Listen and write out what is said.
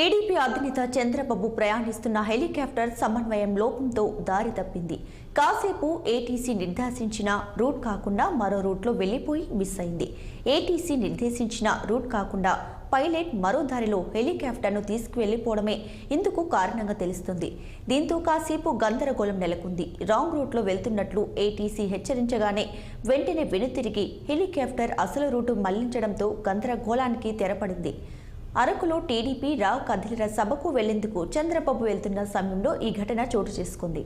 TDP అధినేత చంద్రబాబు ప్రయాణిస్తున్న helicopter సమన్వయం లోపంతో దారి తప్పింది. కాసేపు ఏటీసీ నిర్దేశించిన రూట్ కాకుండా మరో రూట్లో వెళ్లిపోయి మిస్ అయింది. ఏటీసీ నిర్దేశించిన రూట్ కాకుండా పైలట్ మరో దారిలో హెలికాప్టర్ను తీసుకువెళ్లిపోవడమే ఇందుకు కారణంగా తెలుస్తుంది. దీంతో కాసేపు గందరగోళం నెలకొంది. రాంగ్ రూట్లో వెళ్తున్నట్లు ఏటీసీ హెచ్చరించగానే వెంటనే వెనుతిరిగి హెలికాప్టర్ అసలు రూటు మళ్లించడంతో గందరగోళానికి తెరపడింది. అరకులో టీడీపీ రా కదిలిర సభకు వెళ్లేందుకు చంద్రబాబు వెళ్తున్న సమయంలో ఈ ఘటన చోటు చేసుకుంది.